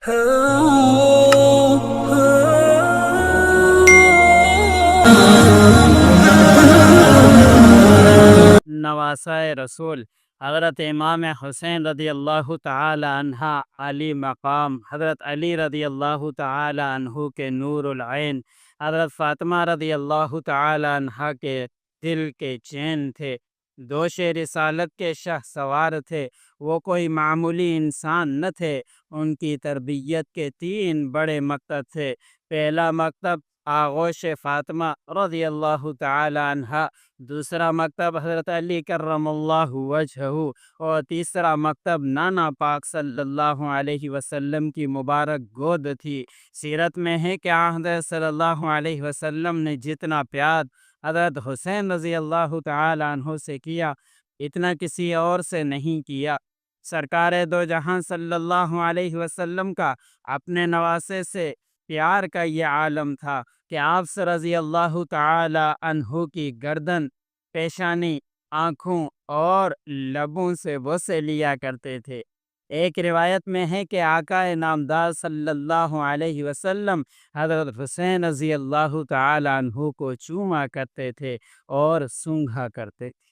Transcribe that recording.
نواسۂ رسول حضرت امام حسین رضی اللہ تعالی عنہ علی مقام، حضرت علی رضی اللہ تعالی عنہ کے نور العین، حضرت فاطمہ رضی اللہ تعالی عنہ کے دل کے چین تھے، دوش رسالت کے شہ سوار تھے۔ وہ کوئی معمولی انسان نہ تھے۔ ان کی تربیت کے 3 بڑے مکتب تھے۔ پہلا مکتب آغوش فاطمہ رضی اللہ تعالی عنہ، دوسرا مکتب حضرت علی کرم اللہ وجہہ، اور تیسرا مکتب نانا پاک صلی اللہ علیہ وسلم کی مبارک گود تھی۔ سیرت میں ہے کہ حضرت صلی اللہ علیہ وسلم نے جتنا پیار حضرت حسین رضی اللہ تعالی عنہ سے کیا، اتنا کسی اور سے نہیں کیا۔ سرکار دو جہاں صلی اللہ علیہ وسلم کا اپنے نواسے سے پیار کا یہ عالم تھا کہ آپ سے رضی اللہ تعالی عنہ کی گردن، پیشانی، آنکھوں اور لبوں سے بوسے لیا کرتے تھے۔ ایک روایت میں ہے کہ آقا نامدار صلی اللہ علیہ وسلم حضرت حسین رضی اللہ تعالی عنہ کو چوما کرتے تھے اور سونگھا کرتے تھے۔